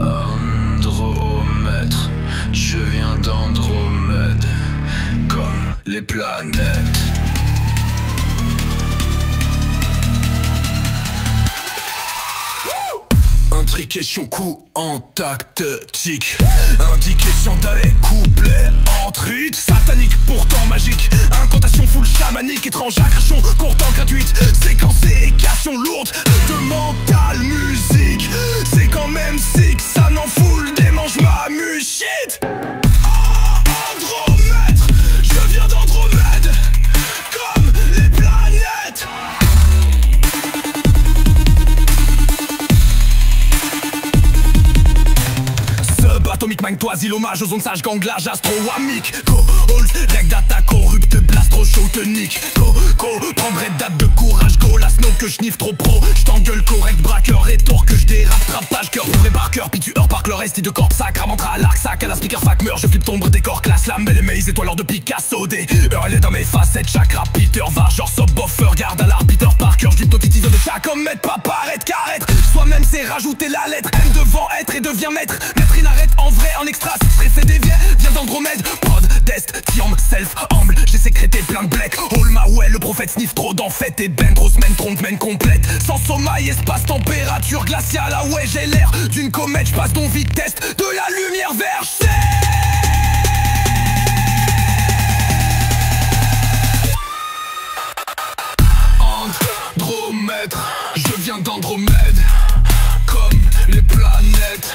Andromètre, je viens d'Andromède, comme les planètes. Intrication coup en tactique, indication d'aller couplet en truc satanique pourtant magique, incantation full chamanique, étrange agression pourtant gratuite, séquenciation lourde de mental musique. C'est quand même sick, ça n'en fout le démange ma shit. Andromètre, je viens d'Andromède, comme les planètes. Atomique, Mind, Toisil, hommage aux zones sages, ganglage, astro-amique. Go-halls, règle d'attaque, corrupte, blastro, show tonique. Prendrai date de courage, go, la snow que j'niffe trop pro. J't'engueule correct, braqueur, rétor que j'dérape, trapage, cœur, vrai barqueur, puis tu heures par le reste de corps, sacre, mantra, l'arc, sac, à la speaker, fac, meurt, je flippe tombre, décor, classe, lame, belle maze, étoile de Picasso, des heures, elle est dans mes facettes, chakra, Peter, va, genre, sub-buffer, garde à l'art, Peter Parker, j'dip notitiseur de chaque homme, mettre, pas paraître, carêtre. Soi-même, c'est rajouter la lettre, M devant être et devient maître, maître inarrête, en vrai, en extra, stressé des viens d'Andromède, prod, dest, tiam, self, humble, j'ai sécrété plein de bleck, all ma ouais, le prophète sniff trop d'en fait, et ben, trop semaine, trompe, mène complète, sans sommeil, espace, température glaciale, ah ouais, j'ai l'air d'une comète, j'passe donc vitesse, de la lumière vers C. Andromètre, je viens d'Andromède, comme les planètes.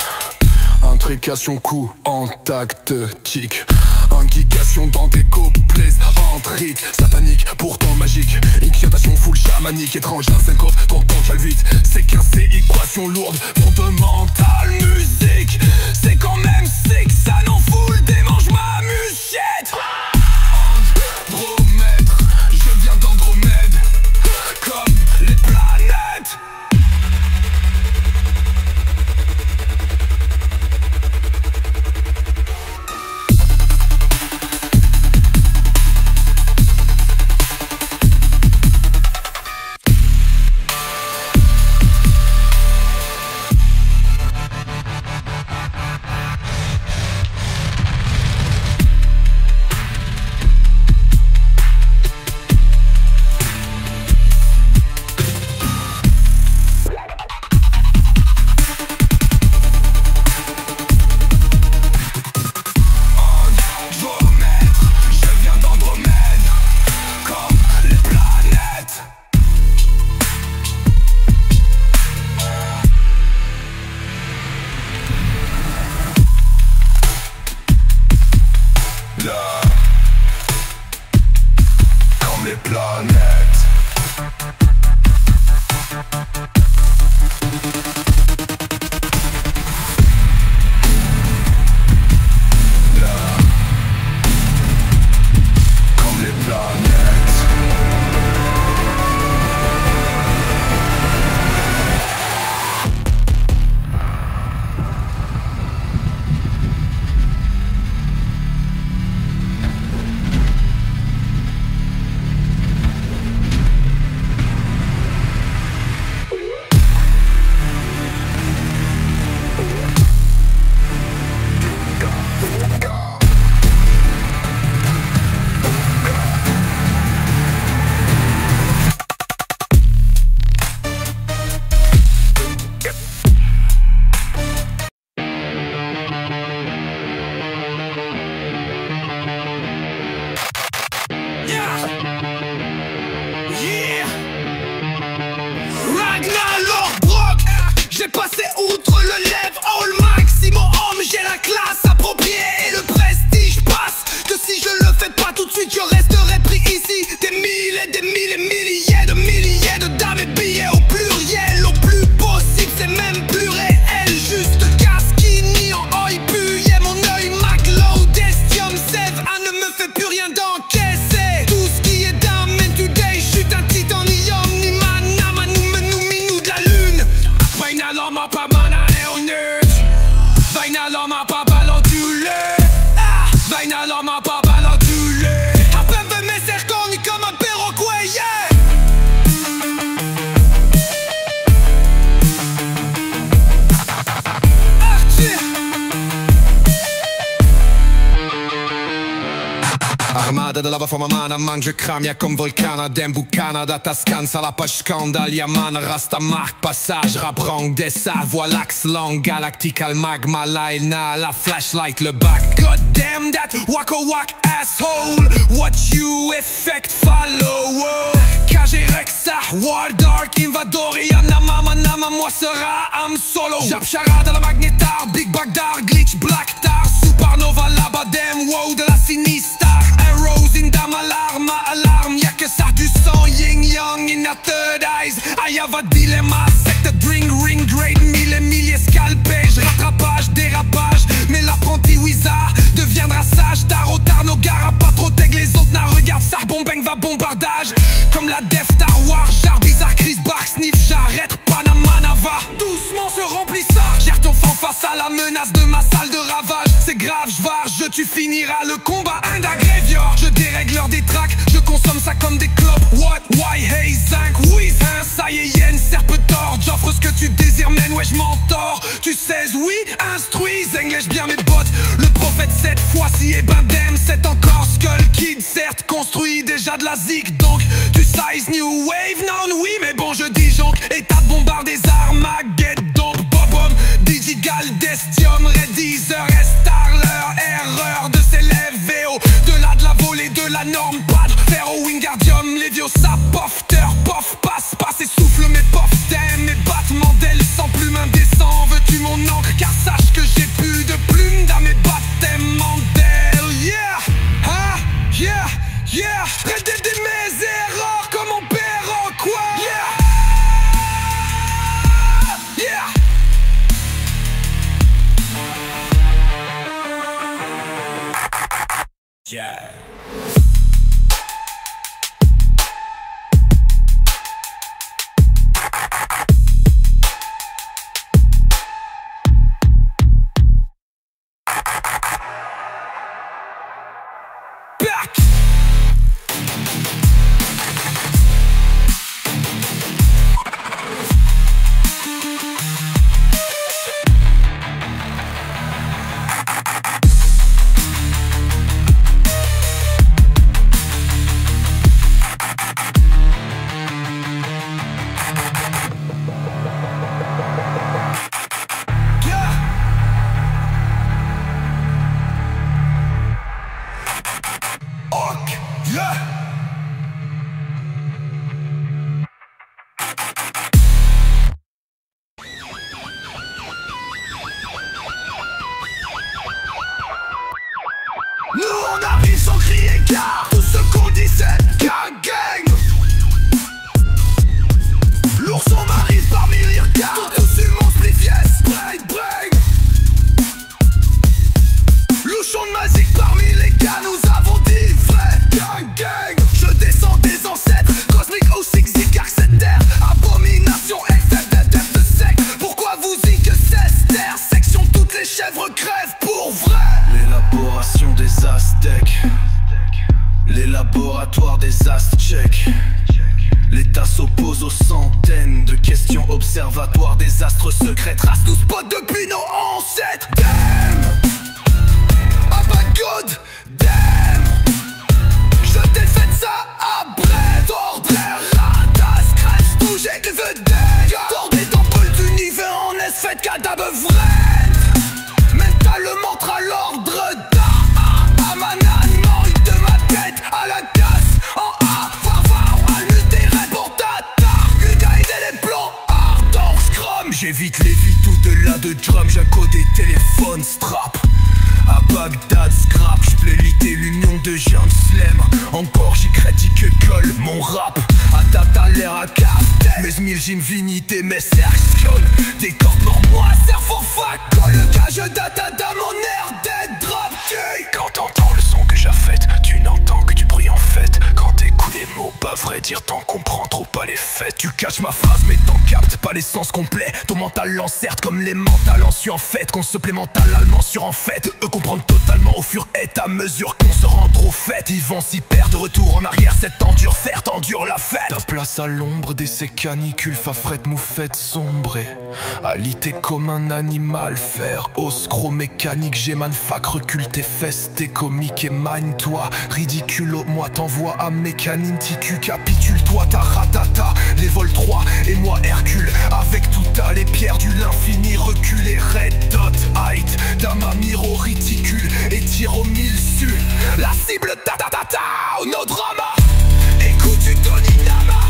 Intrication coup en tactique, indication dans des couplets entriques, satanique pourtant magique, incantation full chamanique, étrange d'un syncope, ton temps cale vite, c'est qu'un c'est équation lourde, fondamentale musique, c'est quand même sick, ça n'en fout le démange ma musique. Andromètre, je viens d'Andromède, comme les planètes. de lava for ma mano, mange cramia comme Volcana, dem Bucana, da Tascanza, la page scandale, Yaman, Rasta marque, passage, rap rang, dessa, voix l'axe, langue, galactical, magma, Laina, la flashlight, le bac. God damn that, wacko wack, asshole, what you effect, follow, KG Rexa, War Dark, Invadoria, Nama, moi sera Am Solo. Jab charade à la magnétar, Big Bagdad, glitch, black tar, supernova, labadem, wow de la sinistar. Arrows in dam, alarme, y'a que ça du sang, yin yang in our third eyes. I have a dilemma, secte drink, ring, grade, milliers scalpés, rattrapage, dérapage, mais l'apprenti wizard deviendra sage. Tard tard, nos gars, pas trop tag, les autres n'a regarde ça, bombing va bombardage. Comme la Death Star War, jar bizarre, Chris Bark, sniff, j'arrête, Panama Nava. Doucement se remplit ça, gère ton fan face à la menace de ma salle de ravage. C'est grave, j'varge, tu finiras le combat. Un graveyard, je dérègle l'heure des tracks, je consomme ça comme des clopes. What, why, hey, zinc, oui, hein, ça y est, yen, serpentard. J'offre ce que tu désires, man, ouais, j'm'entors. Tu sais, oui, instruis, english bien mes bottes. Le prophète cette fois-ci est ben damn, c'est encore Skull Kid, certes construit déjà de la zik. Donc tu size new wave, non oui, mais bon je disjonque. État de bombarde des Armageddon, Bobom, Digigal, Destium, Redizer, Starler, erreur de s'élève VO. De la volée, de la norme, padre, Ferro, Wingardium, Leviosa, Pofter, pof, passe et souffle mes pof, t'aimes mes battements d'ailes sans plume indécent. Veux-tu mon encre, car sache que j'ai plus de plumes dans mes baptêmes Mandel, yeah, ah, yeah, yeah, répétez mes erreurs comme mon père, quoi, yeah, yeah. Yeah. Back. Nous on arrive sans crier car tout ce qu'on dit c'est gang gang. L'ourson m'arrive parmi les regards, tous sur mon spliff, yes, brain brain. Louchon de magique parmi les gars, nous avons dit vrai gang gang. Je descends des ancêtres, cosmique O6, Zigard, cette terre, abomination, FF, de sec. Pourquoi vous dites que c'est terre, section toutes les chèvres crèvent pour vrai. L'élaboration des Aztèques, les laboratoires des Aztèques. L'État s'oppose aux centaines de questions observatoires des astres secrets. Trace nous spot depuis nos ancêtres. Damn, ah bah god, damn. Je t'ai fait ça après, tordre, ratas, crash, tout j'ai que veux dire. Tordé d'ampoule d'univers en laisse fait cadavre vrai. Mentalement à l'ordre d'art, à maniement de ma tête à la casse. En A, farfar, à l'utéré pour ta targue, guide les plans, ardent, scrum. J'évite les vies au-delà de drum, j'accode des téléphones strap. À Bagdad, scrap, j'plélité l'union de gens slem. Encore j'y critique colle mon rap. À tata l'air à café. Mes mille j'infinité, mes cercles. Des cordes mormois, cerveau fac. Quand le cas je date à mon air dead drop. Quand t'entends le son que j'affête, tu n'entends que du bruit en fait. Quand t'écoutes les mots pas vrais dire t'en comprends trop pas les faits. Tu caches ma phrase mais t'en captes pas l'essence complet. Ton mental l'encerte comme les mentales en su en fait. Qu'on se plaît mentalement sur en fait. Eux comprennent totalement au fur et à mesure qu'on se rend trop fait. Ils vont s'y perdre de retour en arrière. Cette endure faire t'endure la fête. Ta place à l'ombre des ces canicules, fafrette moufette sombrée. Alité comme un animal, faire oscro mécanique. J'ai manfac, recule tes fesses, t'es comique et mine-toi. Ridicule, moi t'envoie à mes canines. Ticu, capitule-toi, ta ratata. Les vols 3 et moi Hercule. Avec tout à les pierres du l'infini. Reculé, red dot, height. Dama miro ridicule et tire au mille su. La cible, ta ta ta ta, nos dramas. Écoute du Tony Nama.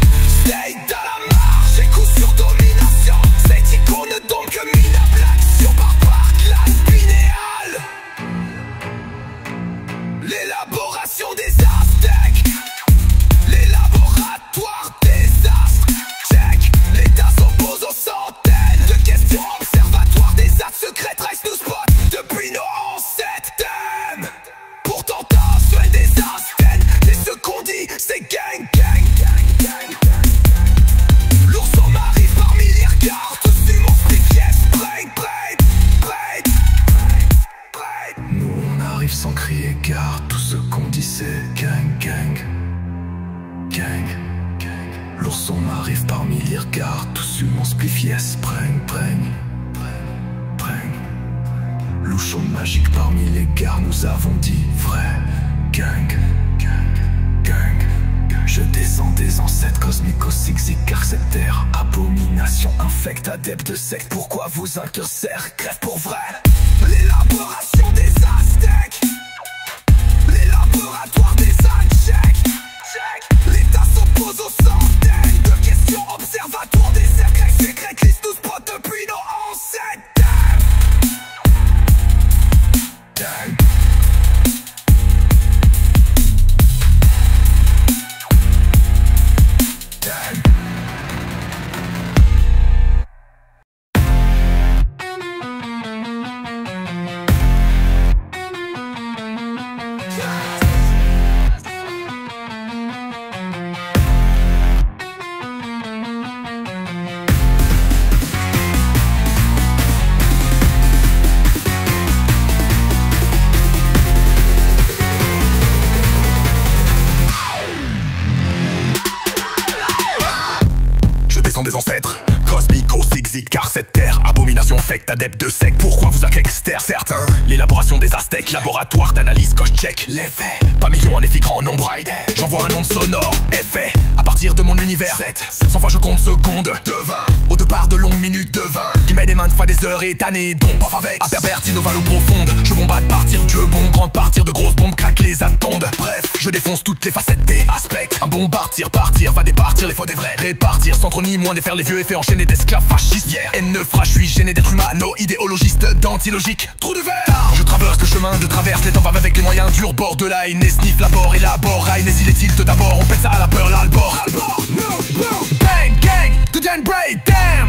Stay dans la marche, et coup sur domination. Cette icône donc minable. Action par classe pinéale. L'élaboration des Aztèques. Les laboratoires des astres. Check, l'État s'oppose aux centaines de questions observatoires. Des actes secrets trahissent nos spots depuis nos ancêtres. Damn. Pourtant t'as fait des Aztènes. Et ce qu'on dit c'est gang gang gang gang. L'ourson m'arrive par milliers regards. Tous du monstre des pièces. Brain, brain, brain, brain. Nous on arrive sans crier gare. Tout ce qu'on dit c'est gang gang gang gang. L'ourson m'arrive par milliers regards. Tous sur mon spliff yes. Brain, brain, brain, brain. Louchon magique parmi les gares. Nous avons dit vrai gang gang gang. Je descends des ancêtres cosmiques au zigzag car cette terre abomination infecte adepte de secte. Pourquoi vous intercère? Crève pour vrai. L'élaboration des Aztèques. Les laboratoires des Aztèques. L'État s'oppose aux centaines de questions observatoires des cercles secrets. Liste nous spot depuis nos ancêtres. Damn. Des ancêtres cosmico zigzag car cette terre abomination infecte adepte de secte. Pourquoi vous externe certains? L'élaboration des Aztèques, laboratoire d'analyse coche check. Les faits, pas millions en effet grand nombre. J'envoie un nom sonore, effet à partir de mon univers. 7, 100 fois je compte secondes de 20. Au départ de longues minutes de 20 qui met des maintes fois des heures et années. Bombe pas avec à pervertir nos profondes. Je bombarde partir Dieu bon grande partir de grosses bombes craque les attendent. Bref, je défonce toutes les facettes des aspects. Un bon partir va départir les faux des vrais. Répartir sans trop ni moins défaire les vieux effets enchaînés d'esclaves fascistes. Hier, N9 je suis gêné d'être humano idéologiste d'antilogique. Trou de verre. Je traverse le chemin de traverse les temps va avec les moyens durs. Bord de la haine, sniff la bord et la bord. Rain et il est d'abord, on pète ça à la peur, l'albor. No, bang, gang, to the brain, damn.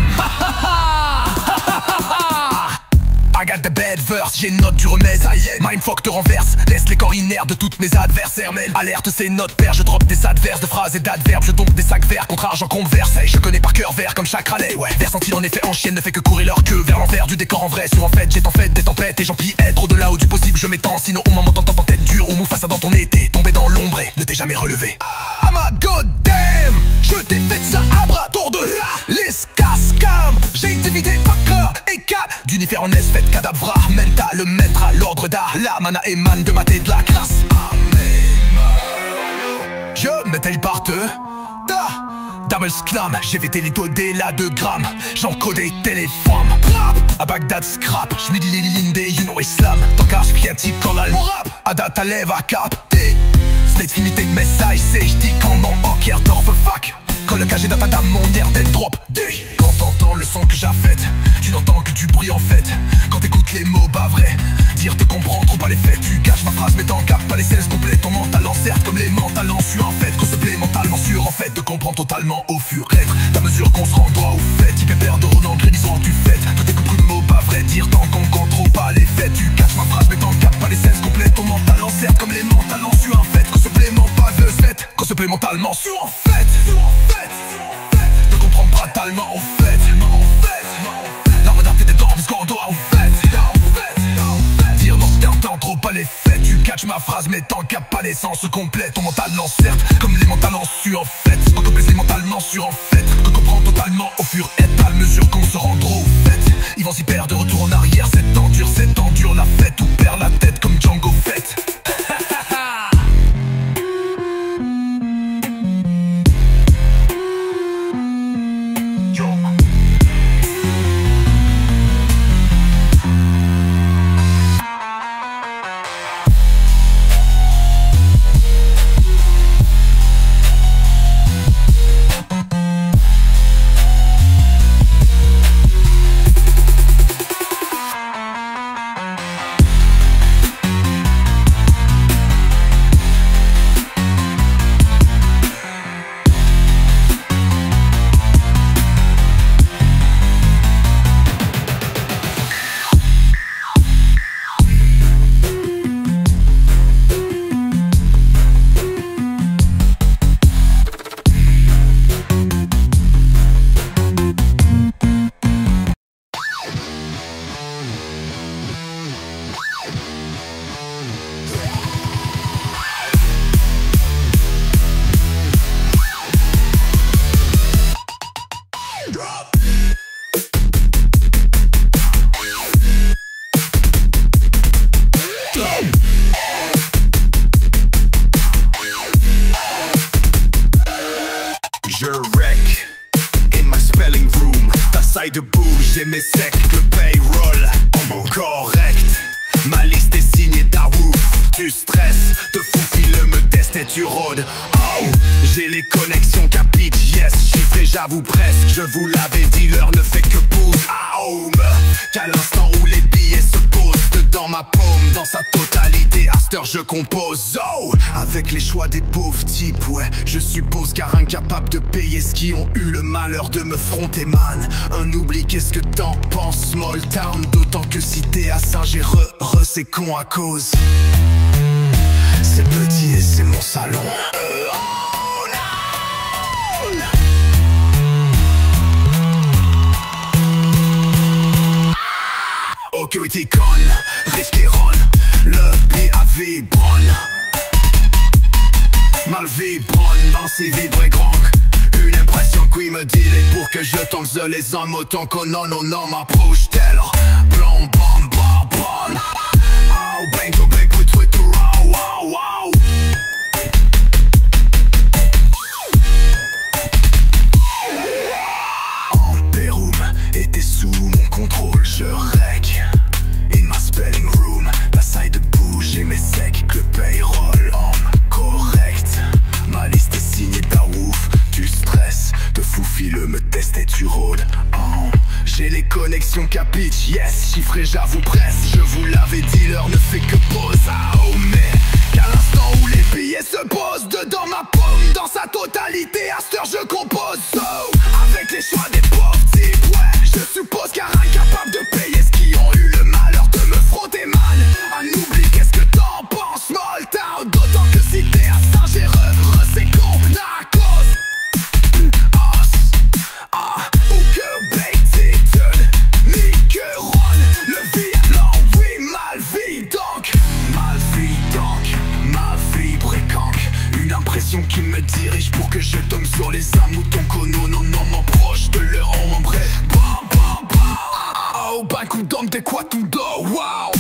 I got the bad verse, j'ai une note du remède. Mindfuck te renverse, laisse les corps inerts de toutes mes adversaires. Mêle, alerte ces notes paires, je drop des adverses de phrases et d'adverbes. Je tombe des sacs verts contre argent converse. Je connais par cœur vert comme chaque râlet. Ouais, versantile en effet en chienne ne fait que courir leur queue vers l'envers du décor en vrai. Sur en fait, j'ai en fait des tempêtes et j'en pille être au-delà ou du possible. Je m'étends, sinon au moment t'entends en tête dure ou mou face à dans ton été. Tombé dans l'ombre et ne t'es jamais relevé. Ah ma god damn, je t'ai fait ça à bras tour de là. Les cascam, j'ai été vidé fucker et cap d'univers en S fait cadavre, mental, maître à l'ordre d'art. La mana émane de ma tête de la classe. Je m'étais parte Double sclam, j'ai vété les doigts là 2 grammes. J'encodais téléforme à Bagdad scrap, j'm'dis les lignes des you know Islam. Tant qu'à j'pienti quand la mon rap à date à lève à capter. Slate finité de message, c'est j'dis quand mon hocker dorf fuck. Quand le cagé d'un dame mon air d'être drop. Quand t'entends le son que j'affête, tu n'entends que du bruit en fait. Quand t'écoutes les mots bas vrais, dire te comprends trop pas les faits. Tu gâches ma phrase mais t'en captes pas les scènes complètes. Ton mental en certes comme les mentales en sueur en fait. Qu'on se plaît mentalement sûr en fait de comprendre totalement au fur être. Ta mesure qu'on se rend droit au fait. Type père de Ronan Grédison du fait. Tout est compris de mots pas vrais, dire tant qu'on contrôle pas les faits. Tu gâches ma phrase mais t'en captes pas les scènes complètes. Ton mental en certes comme les mentales en sueur en fait. Qu'on se plaît mentalement sûr en fait. catch ma phrase, mais tant qu'à pas l'essence complète. Ton mental lance certes, comme les mentales en su en fait. Quand on pèse les mentalement sur en fait, qu'on comprend totalement au fur et à mesure qu'on se rend trop au fait. Ils vont s'y perdre de retour en arrière, c'est endure la fête. Ou perd la tête comme Django Fett. Je wreck in my spelling room. Ta saille de bouge et mes secs, le payroll en mot correct. Ma liste est signée Dawouf. Tu stresses, te faufile, me teste et tu rôdes. Oh, j'ai les connexions capites, yes, chiffré j'avoue presque. Je vous l'avais dit, l'heure ne fait que pouce. Home, qu'à l'instant où les billets se posent dans ma paume, dans sa totalité, à cette heure je compose. Oh, avec les choix des pauvres types, ouais, je suppose, car incapable de payer ce qui ont eu le malheur de me fronter, man. Un oubli, qu'est-ce que t'en penses, small town, d'autant que si t'es à Saint-Géreux, c'est con à cause. C'est petit et c'est mon salon. Ocurity con, Ristéron, le PAV bronne. Mal vibronne, dans ses vibrés grand. Une impression qui me dit pour que je tombe seul les hommes autant qu'on non m'approche tel. Blanc, bam, bam, bam. Oh, bang, go, bang, put Twitter, wow, wow, wow. En Péroum, était sous mon contrôle, je rec. In my spelling room, la side bouge et mes secs, que le payroll en correct. Ma liste est signée Dawouf. Tu stresses, te faufile, me teste et tu rôdes. Oh, j'ai les connexions capiche, yes, chiffré j'avoue presque. Je vous l'avais dit, l'heure ne fait que pause. Oh, mais qu'à l'instant où les billets se posent dedans ma paume, dans sa totalité, à cette heure je compose. Oh, avec les choix des pauvres types, ouais, je suppose, car incapable de payer ce qui ont eu le malheur de me fronter, man. Un oubli, qu'est-ce que t'en penses, small town, d'autant que si t'es à Saint-Géreux, c'est con à cause. Ou que Baited, ni que Ron, le violon, oui, mal vie donc, ma vibre est canque. Une impression qui me dirige pour que je tombe sur les amoutons cono, non, m'approche de leur ombre. Bam, bam, bam. Oh, ben coup d'homme, t'es quoi tout dos, wow.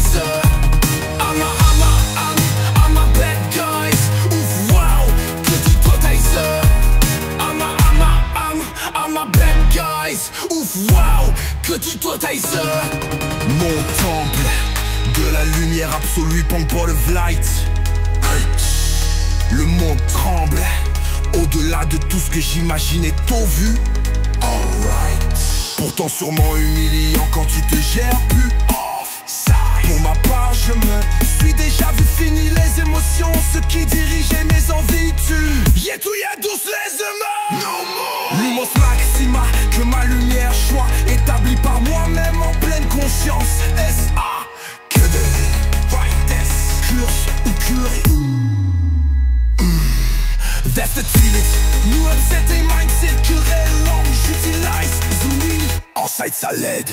Tyson. I'm a bad guys. Ouf, wow, petit-toi Tyson. I'm a bad guys. Ouf, wow, petit-toi Tyson. Mon temple de la lumière absolue, Pangpol of Light. Le monde tremble, au-delà de tout ce que j'imaginais tôt vu. Alright. Pourtant sûrement humiliant quand tu te gères plus. Pour ma part je me suis déjà vu fini les émotions, ce qui dirigeait mes envies tu Y'a douce les humains. No more. Lumos maxima, que ma lumière soit établie par moi-même en pleine conscience. S.A. que de brightness, curse ou curé. That's the tilt. New upset et mindset que réellement j'utilise. Zoom in, en sight ça l'aide.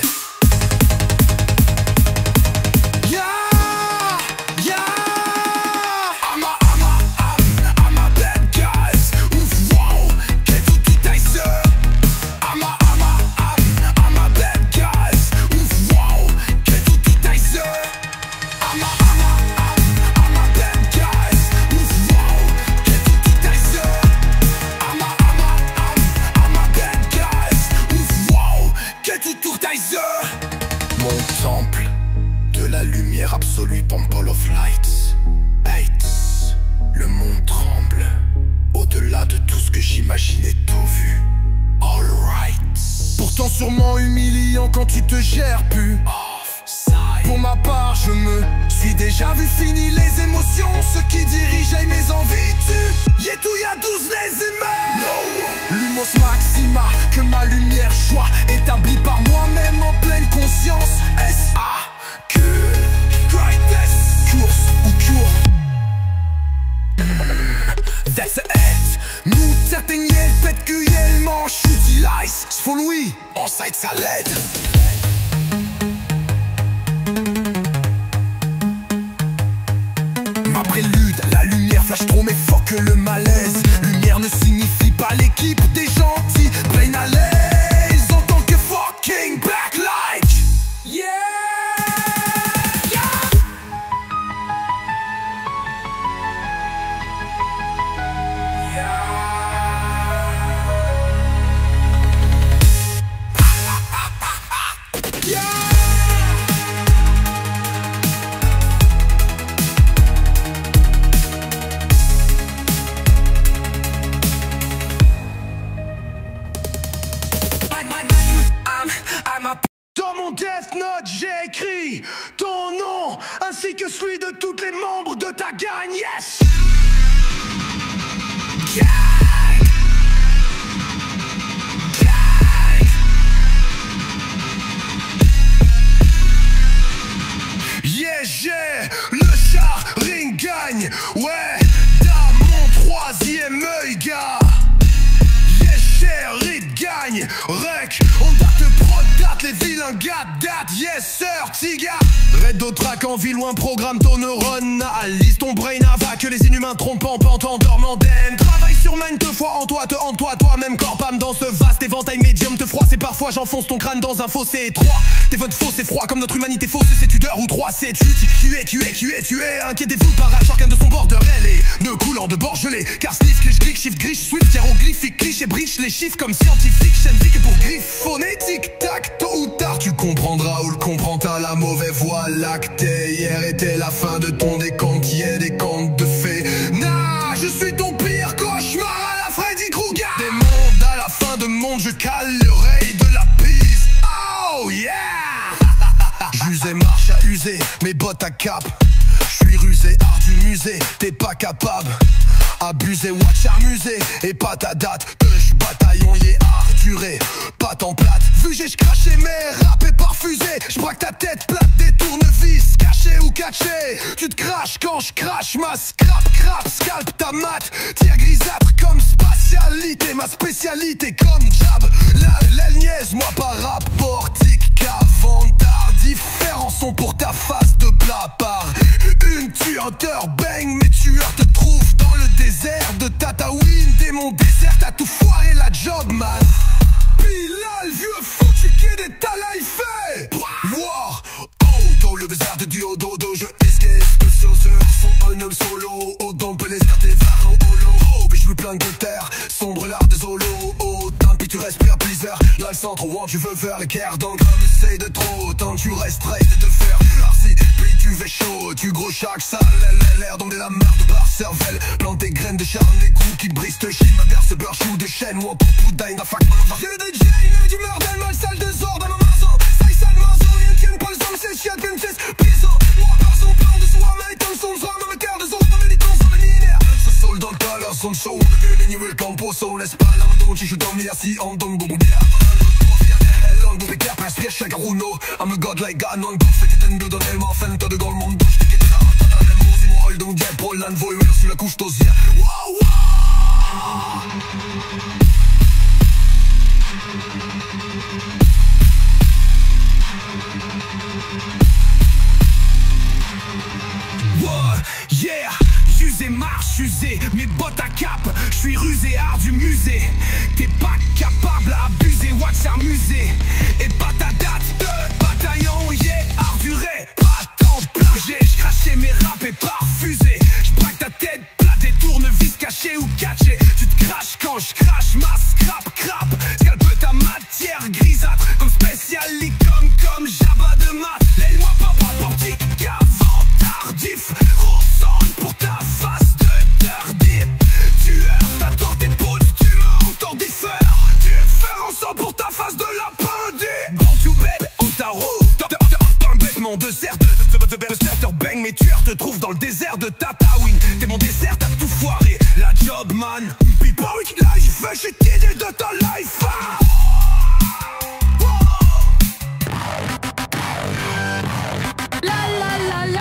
Mon temple de la lumière absolue, Pangpol of Light. Hate, le monde tremble, au-delà de tout ce que j'imaginais tôt vu. Alright. Pourtant sûrement humiliant quand tu te gères plus. Pour ma part je me suis déjà vu fini les émotions, ce qui dirigeait mes envies tu y'a 12 les humains. Lumos maxima, que ma lumière soit établie par moi-même en pleine conscience. S.A. que brightness, course ou cure. That's it. Nous certaines yel, pète que yel manche, utilise. J'fous Louis, en sight ça l'aide. Ma prélude, la lumière flash trop mais fuck le malaise. Lumière ne signifie pas l'équipe des gentils. Plain à l'aise en tant que fucking backlight. Yeah, yeah. Yeah. Dans mon Death Note, j'ai écrit ton nom ainsi que celui de tous les membres de ta gang. Yes. Gang. Gang. Yeah, j'ai le Sharingan. Ouais, dans mon troisième œil, gars. Yeah, chéri de gagne. Rec, on date prod, date les vilains gars, date. Yes, sir, tiga. Raid d'Autrac en ville ou un programme ton neurone. Alise ton brain avant que les inhumains trompent en pantant dormant d'aine. Travaille sur main deux fois en toi, te hante toi-même corpam dans ce vaste éventail médium te froisse et parfois j'enfonce ton crâne dans un fossé étroit. Tes votes faux c'est froid comme notre humanité fausse, c'est tudeur ou 3 c'est tu es inquiétez-vous par chacun de son bordel et ne coulant de bord gelé. Car sniff, cliché, click, shift, griche, swift, hiéroglyphique, cliché, briche les chiffres comme scientifique, chaîne que pour griffe phonétique, tac, tôt ou tard tu comprendras ou le comprends, t'as la mauvaise voie lactée. Hier était la fin de ton décompte, qui est des contes de fées. Nah, je suis ton pire cauchemar à la Freddy Krueger. Des mondes à la fin de monde, je cale l'oreille de la piste. Oh yeah. J'usais, marche à user, mes bottes à cap. J'suis rusé, art du musée, t'es pas capable. Abusé, watch amusé, et pas ta date. Bataillon y est arduré, pas en plate. Fugé, j'crachais mes rap et parfusé. J'braque ta tête plate, des tournevis, caché ou caché. Tu te craches quand j'crache ma crap, scalp ta mat. Tir grisâtre comme spatialité, ma spécialité comme jab. La niaise, moi par rapport, tic qu'avantard. Différents sont pour ta face de plat par une tueur bang. Mes tueurs te trouvent dans le désert de Tatooine. Démon désert, t'as tout foiré la job man. Bilal, vieux fou, tu qu'est des talaïfés. War, oh, don't live verre de duo dodo. Je escape sur ce font un homme solo. Autant peut les tes varans holo. Oh, mais je veux plein de terre, sombre l'art des holos. Oh, tant pis tu respires plusieurs. Là le centre où tu veux faire l'équerre. Donc comme c'est de trop, tant tu restes prêt de faire. Arsi, puis tu fais chaud, tu gros chaque salle. L'air donc de la marque de bar cervelle. Plante des graines de charme, les coups qui brisent te chine. Ma berce beurre chou de chêne ou en poudre da fuck. J'ai des jeans, du mordel, mal sale de zord dans ma maison. Ça y sale maison, rien tienne pas le sang, c'est chiant, bien fils, piso. Moi par son plan de soi, mais tant son soir, dans le cœur de zone, dans les tons, sur le linéaire. Ça saule dans le talent, son show, les niveaux, le campo, son laisse pas l'endon, tu joues dans merci, en don, go, bière. Long de pécare, inspire chaque rouleau. I'm a god like God, non, c'est que t'es dans les morts, fan, t'as de gold, mon douche, t'es qu'est-ce que t'as, t'as les mots, c'est moi, donc diable, pour l'envoy, sous la couche d'osière. Wow, wow. Yeah, j'usé, marche, usé, mes bottes à cap, j'suis rusé, art du musée. T'es pas capable à abuser, wax amusé. Et pas ta date de bataillon, yeah, art du ré, pas temps plongé. J'crachais mes rap et parfusé. J'braque ta tête, plat des tournevis cachés ou catchés. Tu te craches quand j'crache ma scrap, crap. Scalpe ta matière grisâtre, comme spécial licom, comme Jabba de mat. L'aile-moi pas portique, avant tardif. Pour ta face de tardif. Tu heurtes ta tort tes potes, tu m'entends diffère. Tu fais en sang pour ta face de lapin. Bon tu bête, on t'arrose dans le bêtement de serre de bang. Mes tueurs te trouvent dans le désert de Tatooine. T'es mon dessert, t'as tout foiré. La job man, people life, j'ai t'idée de ta life. La la la la.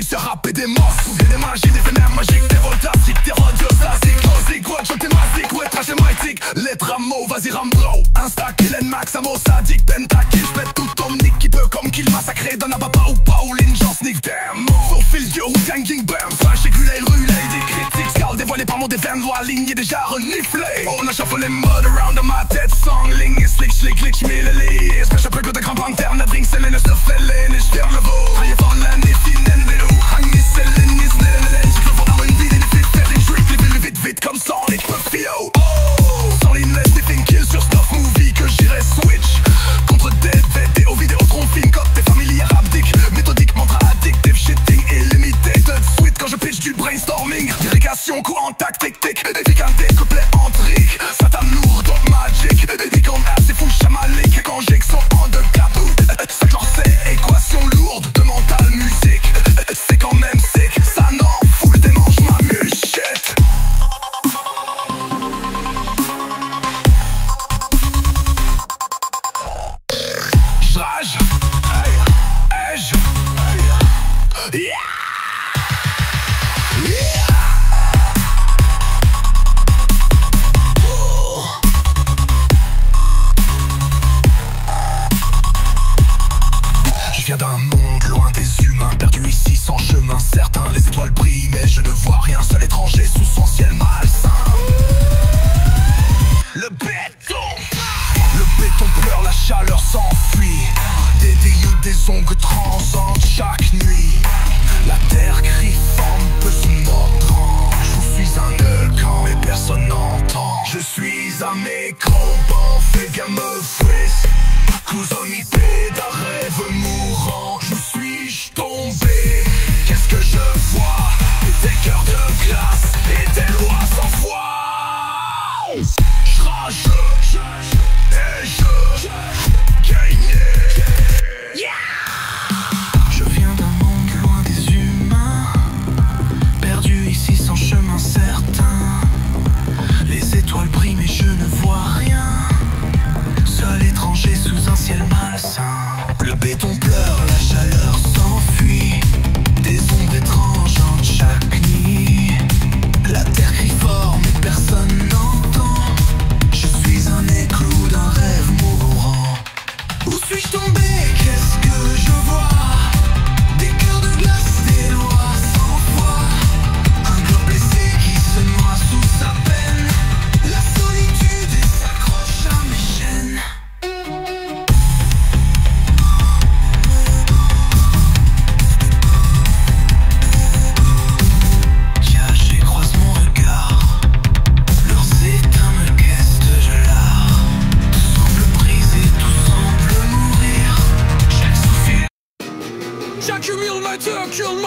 Se rapper des morceaux, des magies, des vénères magiques, des voltastiques, des radiostatiques, classiques, ouais, je t'ai masique, ouais, trash et mythique, lettre à mots, vas-y Rambo, Insta, Killen, Max, Amo, Sadique, Pentakill, j'pète tout ton nick qui peut comme kill massacré, donne à papa ou Pauline, j'en sniff, damn, au fil du ou ganging, bam, flash, éculé, rulé, des critiques, scal, dévoilé par mon déveine, loi, ligne, déjà reniflé, on a shufflé mode around dans ma tête, songling, et slick, slick, glitch, millili, espèce peu que de grand panthère, na drink, c'est les neuf, fait les, je ferme le veau, rien pour l'année, finenne, comme Sonic Buffio. Oh, sans l'inless, des thing kills sur Stuff Movie que j'irai switch contre des vidéos, vidéotron, film, cop, des familiers abdiques, méthodique, mantra addictive, shitting illimité, de suite quand je pitch du brainstorming, dirigation, coup en tactique, efficacité, couplet entrique, Satan lourd, donc magic, des qu'on a, c'est fou, chamalique, quand j'ai que son en deux clap, ça clore, c'est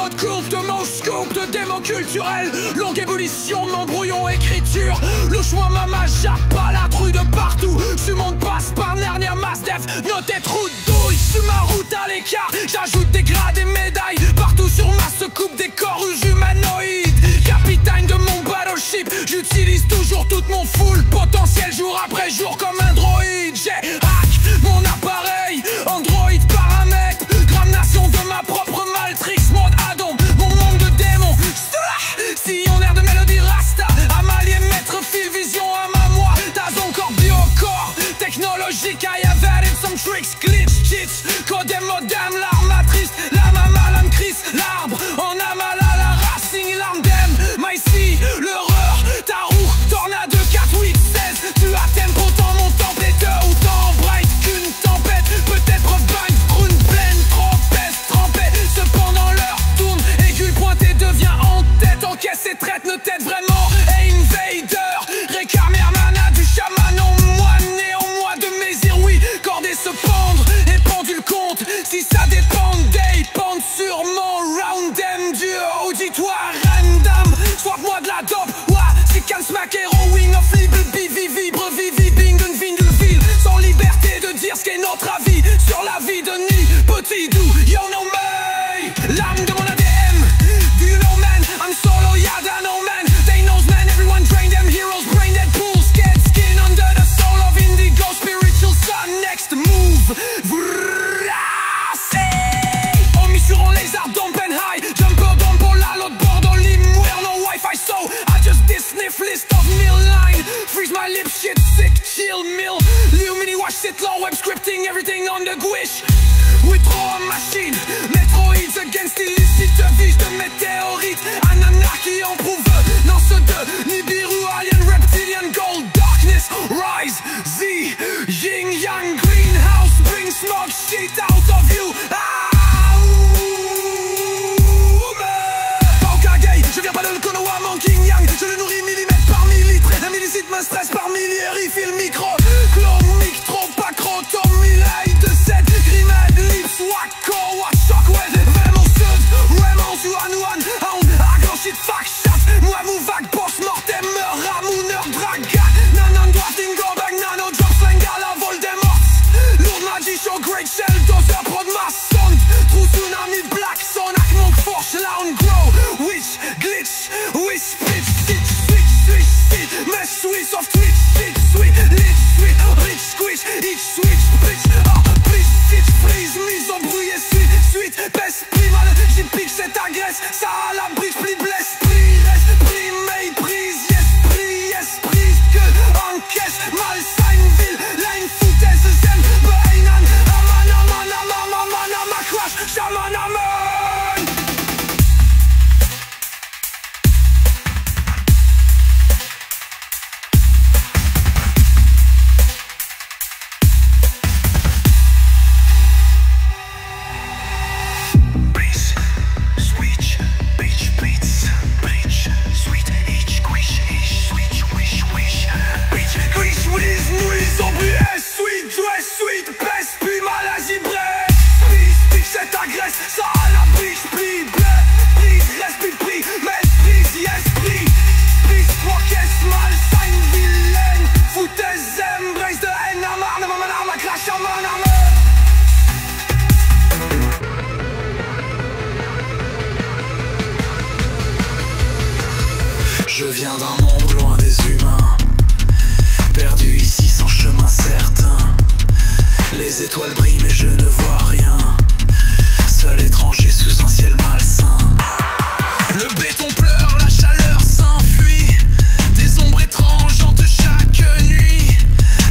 mode courbe de mon scoop de démon culturel. Longue ébullition de mon brouillon écriture. Le choix mama jappe pas la truie de partout. Sur mon passe par dernière masse def. Noté trou de douille sur ma route à l'écart. J'ajoute des grades et médailles. Partout sur ma se coupe des corps humanoïdes. Capitaine de mon battleship. J'utilise toujours toute mon full potentiel jour après jour comme un droïde. J'ai hack mon appareil. Android paramètre. Gramnation de ma propre Maltrix. Mode Adam. Mon monde de démons. Sillonnaire de mélodie rasta. Amalien maître fil vision à ma moi. T'as encore biocorps technologique. I have added some tricks. Glitch, cheats. Codem modem. L'armatrice. La mama l'âme Chris. L'arbre. En amala la racing. L'arme d'em. Maïsi. L'horreur. Tarou. Tornade 4, 8, 16. Tu as tempo dans mon temple. Et deux ou tant bright qu'une tempête. Peut-être bagne. Rune pleine. Trop peste. Trempée. Cependant l'heure tourne. Aiguille pointée devient en tête. Encaisse et traite. Ne t'aide vraiment. Et invader. Récarmer mana du chaman en moi. Né en moi de mésir. Oui. Corder se pendre. Et pendule compte. Si ça dépend des pentes sur mon round them. Du auditoire random. Swap-moi de la dope. Ouah. Si can smack héroïne of libre. Vibre vivi. Bingen ville. Sans liberté de dire ce qu'est notre avis. Sur la vie de nuit. Petit doux. You know me. L'âme de mon ADN. Do you know man? I'm solo. Yada no man. They knows man. Everyone drain them heroes. Brain dead pools. Get skin under the soul of indigo. Spiritual sun. Next move. On mis sur en lézard. Dumpen high. Jumper dump pour la l'autre bord. Dans l'immoire. No wifi. So I just sniff list of mill line. Freeze my lips. Shit sick. Chill mill. Lumini watch sit low. Web scripting. Everything on the guish. Oui trop en machine. Metroids against illicite. Vige de météorites. Ananaki en prouve. Non ce deux. Nibiru alien reptilian gold. Darkness. Rise. Z. Yin yang. Greenhouse. Bring smoke shit out of you. Je viens pas de le Konoha, mon King Yang. Je le nourris millimètre par millilitre. Un millicite me stresse par milliers. Refill micro. Clomic, trop accro. Tomilay de 7. Grimade, lips, wacko. What shockwave. Vraiment seul. Vraiment Yuan. Hound, agro shit, fuck shot. Moi, mouvac, boss, mortem, ramouneur, draga. Nanan, drafting, go back, nano, drop, slangala, Voldemort. Lourd magie, show, great shell, dozer, prod, mason. True tsunami, black, sonac, monk, force, lounge, grow. Witch, glitch, wish, pitch, stitch, switch, mess, switch, of twitch, shit, sweet, lit, sweet, rich, squish, each switch, bitch, bitch, stitch, freeze, mise au bruit, suite, baisse, prix mal, j'y pique, cette agresse, ça à la brise, pli, blesse, prix, reste, prix, mais prise, esprit, que, encaisse, mal, Seinville, line, foutaise, zen, bainan, amana, crash, shaman, amen. Je viens d'un monde loin des humains, perdu ici sans chemin certain. Les étoiles brillent mais je ne vois rien, seul étranger sous un ciel malsain. Le béton pleure, la chaleur s'enfuit, des ombres étranges hantent chaque nuit.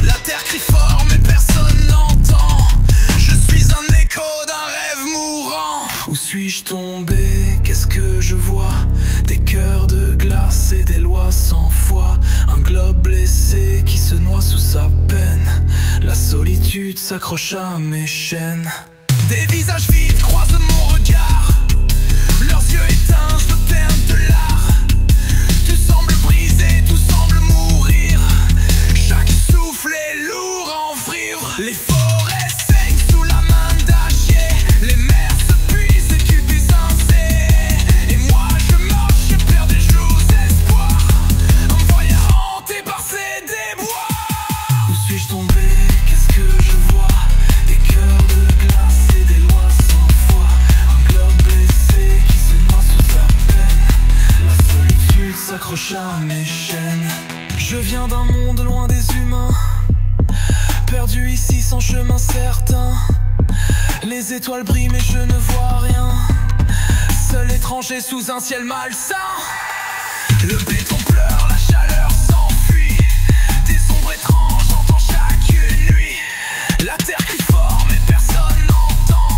La terre crie fort mais personne n'entend, je suis un écho d'un rêve mourant. Où suis-je tombé? Qu'est-ce que je vois? Des cœurs de glace et des lois sans foi. Un globe blessé qui se noie sous sa peine. La solitude s'accroche à mes chaînes. Des visages vides croisent mon regard, leurs yeux éteints se perdent de l'art. Tout semble brisé, tout semble mourir. Chaque souffle est lourd à envivre. Les forêts saignent sous la main d'acier. Les mers se puisent et culpent insensés. s'accroche à mes chaînes. Je viens d'un monde loin des humains, perdu ici sans chemin certain. Les étoiles brillent mais je ne vois rien, seul étranger sous un ciel malsain. Le béton pleure, la chaleur s'enfuit, des ombres étranges j'entends chaque nuit. La terre crie fort mais personne n'entend,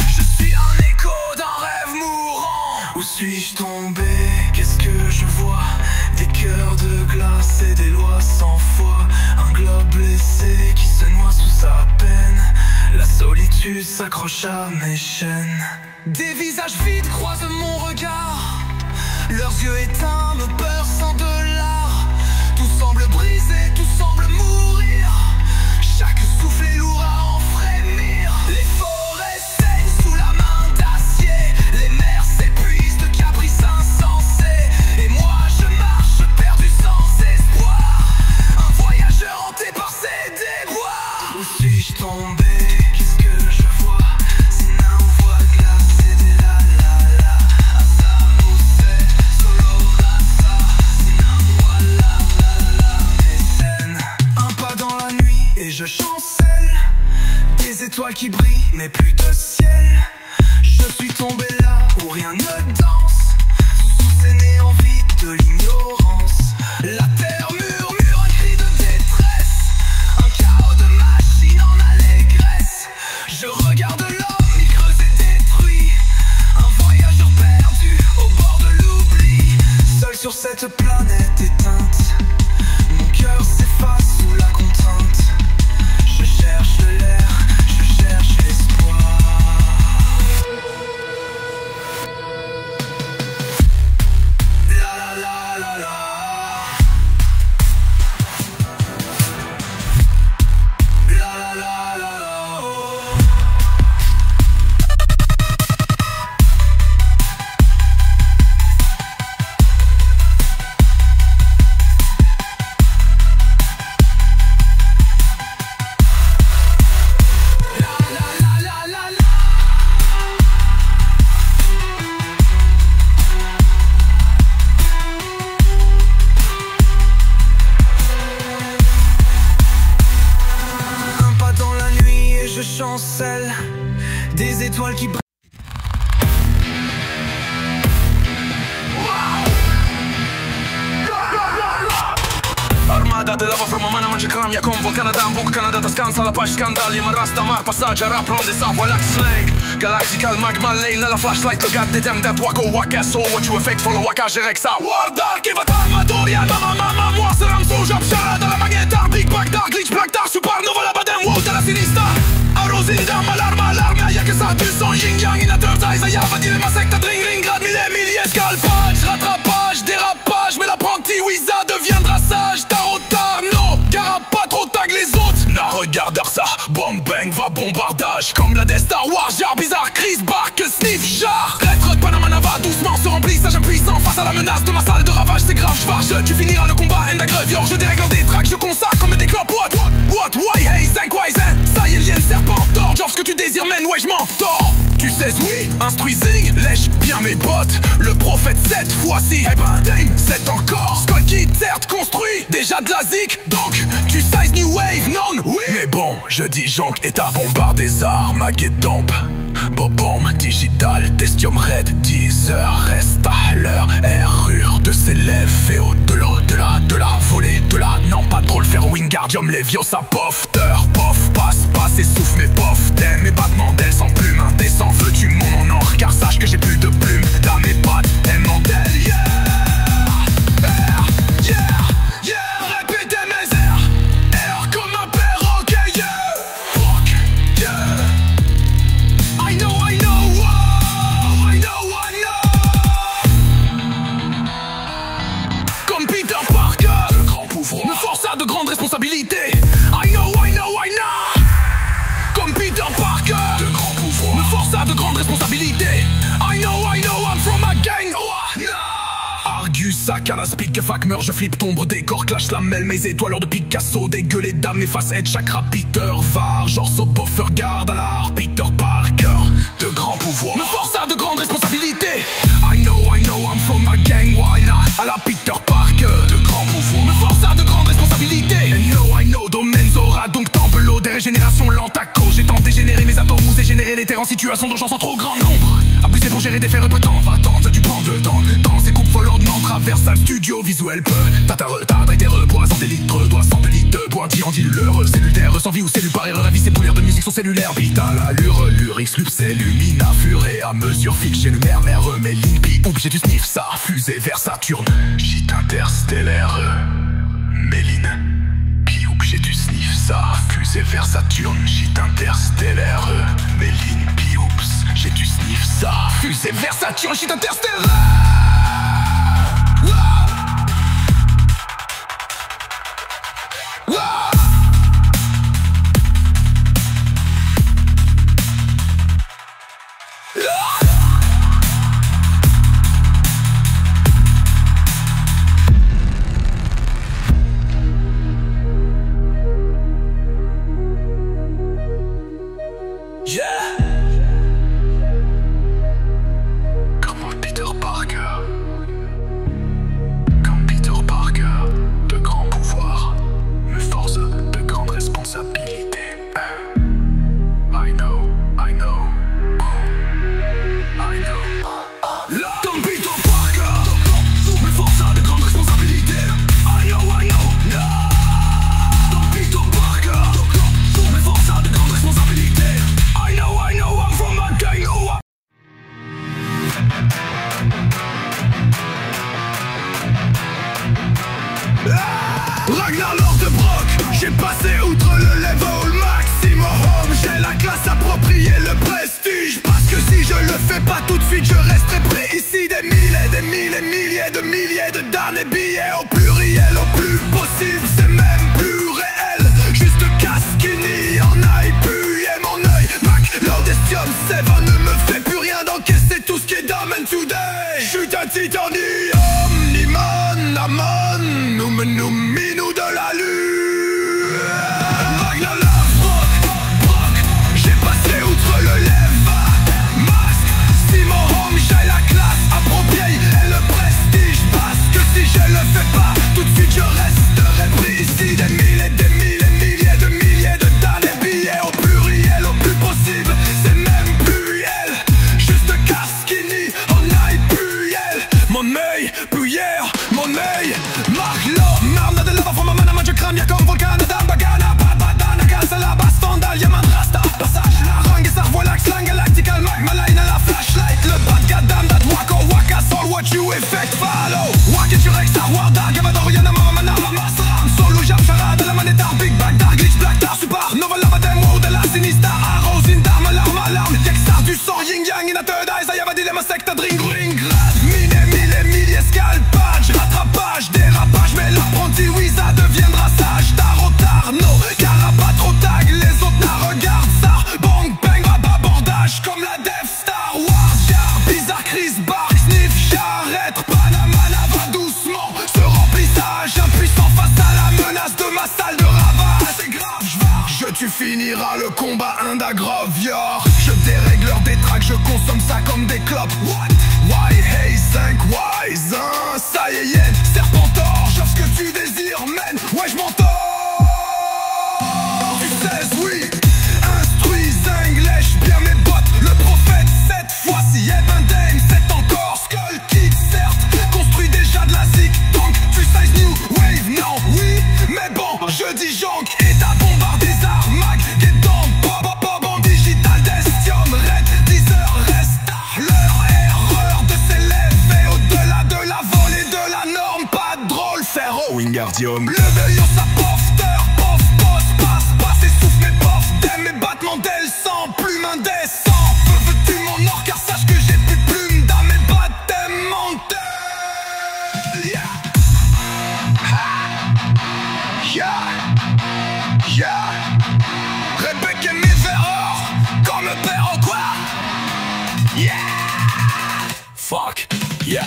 je suis un écho d'un rêve mourant. Où suis-je tombé? Qu'est-ce que je vois? Des cœurs de glace et des lois sans foi. Un globe blessé qui se noie sous sa peine. La solitude s'accroche à mes chaînes. Des visages vides croisent mon regard, leurs yeux éteints me peur sans de l'art. Tout semble brisé, tout semble mourir, chaque souffle est lourd à en frémir. Les forêts saignent sous la main d'acier, les mers s'épuisent de caprices insensés. Et moi je marche perdu sans espoir, un voyageur hanté par ses déboires. Où suis-je tombé? Qu'est-ce que je vois? C'est un voie de glace et des la la la. Asamuse, solo rasa, c'est un voie la la la. Mes scènes, un pas dans la nuit et je chancelle. Des étoiles qui brillent mais plus de ciel. Je suis tombé là où rien ne danse, sous ces néants vides de l'ignorance. La terre murmure un cri de détresse, un chaos de machines en allégresse. Je regarde l'homme, il creuse et détruit, un voyageur perdu au bord de l'oubli. Seul sur cette planète éteinte, mon cœur s'efface sous la contrainte. Je cherche l'air, je cherche l'espoir. La la la la la. La la la la la. Un pas dans la nuit et je chancelle. Des étoiles qui brillent. Armada de lava from a man mangia cam. Convo Canada, invoco Canada, scansa la pace scandali. Ma rasta mar passaggio, rap on the south, like slang. Galaxical magma lane, la flashlight. Got the damn that wacko waka. So what you effect follow waka Jerexa. Warda, che va armadoria. Mama, moi c'est Ramso, j'abchara dans la magneta. Big Bang, Dark Glitch, Black Dark, Supernova, la Baden, Wall, la sinistra. Arrosinda, alarme, y'a que ça, tu sens yin yang. In a third eye, ça y a, va dire ma secte, ring, grade, milliers, scalpage, rattrapage, dérapage. Mais l'apprenti Wiza deviendra sage. Tarotard, non, Garapa, trop tag les autres. Nah, regarde ça, bomb bang, va bombardage. Comme la Death Star Wars, jar bizarre, Chris Bark, sniff, jar. Lettre de Panama va doucement se remplissage impuissant face à la menace de ma salle de ravage. C'est grave, j'farge, tu finiras le combat, end agrevior. Je dérègle des tracks, je consacre comme des clopes. What, why, hey, zinc, wise, ça y est, lien serpent, tord. Genre ce que tu désires, man, ouais, je m'entends. Tu sais, oui, instruising, lèche bien mes bottes. Le prophète cette fois-ci, eh ben, dame, c'est encore. Scott qui certes construit, déjà de la zik. Donc, tu size new wave, non, oui. Mais bon, je dis jonque et ta bombarde des armes, dompe. Bobombe, digital, testium red, 10 heures, reste à l'heure. Errure de ses lèvres, et au-delà, de la volée, de la, non pas trop le faire Wingardium, Leviosa, pofter, pof, passe, essouffle mes pof, t'aimes mes battements d'ailes sans plume, indécent, veux-tu mon or, car sache que j'ai plus de plumes, dans mes pattes, aimant d'elle, yeah, répétez mes airs, comme un perroquet, yeah, fuck, yeah. I know, oh, I know. Comme Peter Parker, le grand pouvoir me force à de grandes responsabilités. I know. Comme Peter Parker, de grands pouvoirs me force à de grandes responsabilités. I know, I'm from a gang. Argus, sac à la speed, que fac meurt, je flippe, tombe, décor, clash, lamelle, mes étoiles de Picasso, dégueuler dames, efface, head, chakra, Peter, var, genre Soboffer, garde à l'art, Peter Parker, de grands pouvoirs me force à de grandes responsabilités. I know, I'm from a gang, why not? À la Peter Peter Parker, de grands pouvoirs me force à de grandes responsabilités. And no, I know, domaine Zora, donc Tempelo, des régénérations lentes à cause. J'ai tant dégénéré mes atomes ou dégénéré les terres en situation d'urgence en trop grand nombre. Abusé pour gérer des faits repotents, va-t'en, tu prends le temps. Dans ces coupes volantes, traverse un studio visuel peu. T'as ta retard, été repoisant des litres, doigts sans de litres de bois, dirandileur, cellulaire, sans vie ou cellule par erreur, la vie c'est pour lire de musique, son cellulaire, bite à l'allure, lurix, lups, illumina, furé à mesure, fixe, j'ai le mermer, méline, pi, oups, j'ai du sniff, ça, fusée vers Saturne, gîte interstellaire, méline, pi, oups, j'ai du sniff, ça, fusée vers Saturne, gîte interstellaire, méline, pi, oups, j'ai du sniff, ça, fusée vers Saturne, gîte interstellaire. Ragnar Lord de Brock, j'ai passé outre le level maximum. J'ai la classe appropriée, le prestige. Parce que si je le fais pas tout de suite, je resterai prêt ici des milliers, des milliers de milliers de damnés billets au pluriel, au plus possible, c'est même plus réel. Juste Casquini en aille, puis et mon œil. Mac, l'Ordestium 7 ne me fait plus rien d'encaisser tout ce qui est domaine today. J'suis un titanium, Nimon, Amon, Noum, minou de la lune. Ragnar Brock, j'ai passé outre le lève masque. Simon Home, j'ai la classe appropriée et le prestige. Parce que si je le fais pas, tout de suite je resterai pris ici des milliers de milliers de damnés billets au pluriel, au plus possible, c'est même plus réel. Juste Casquini en aille, puis mon œil, puis hier, mon œil. Marque l'homme, marne de lava from a man, je crame, y'a comme volcan, dame bagana, badana, casse la basse fondale, y'a man rasta. Passage, la rangue et ça revoit l'axe, lang galactical, magma line à la flashlight. Le bad goddamn, that wacko, waka, soul, what you effect, follow. Wack et tu rex, star, warda, gavador, yana, mama, nama, masram. Solo, jam, charade, la manétar, big bang, dark, glitch, black, tar, super, nova, lava, demo, de la sinistar, arrows, indar, alarme, textar, du sang, yin, yang, in a third eye, ça yava, dilemme, secta, drink, ring, grad, milliers, scalpage, rattrapage, dérapage, mais l'apprenti, oui, ça deviendra sage. Tarot, no, carapat, trop tag, les autres n'a regardent ça. Bang, bang, abordage, comme la Death Star Wars, jar, bizarre, Chris, Bark, sniff, charrette, Panama, va doucement, ce remplissage, impuissant face à la menace de ma salle de ravage. C'est grave, tu finiras le combat Indagrovior. Je dérégleur des tracks, je consomme ça comme des clopes. What? Why, hey, 5 wise, hein? Ça y est, yen, Serpentor, j'offre ce que tu désires, man. Ouais, je m'entends. Tu sais, oui, instruis, zingue, lèche bien mes bottes. Le prophète, cette fois-ci, Eben Dame, c'est encore Skull Kid, certes. Construit déjà de la zik, donc tu sais, new wave, non, oui, mais bon, je dis jonque et ta bombarde des armacs. Get down, pop, en digital, d'estium, red, 10 heures, reste à l'heure. Erreur de s'élever au-delà de la volée de la norme, pas de drôle, faire au Wingardium. Le veillon, ça pofter, pof, passe, essouffle mes pof, d'aime mes battements d'ailes sans plume indécent. Veux-tu mon or, car sache que j'ai plus de plume dans mes baptêmes mentels. Yeah. Rebecca et mes verreurs, comme le père au quoi. Yeah. Fuck, yeah.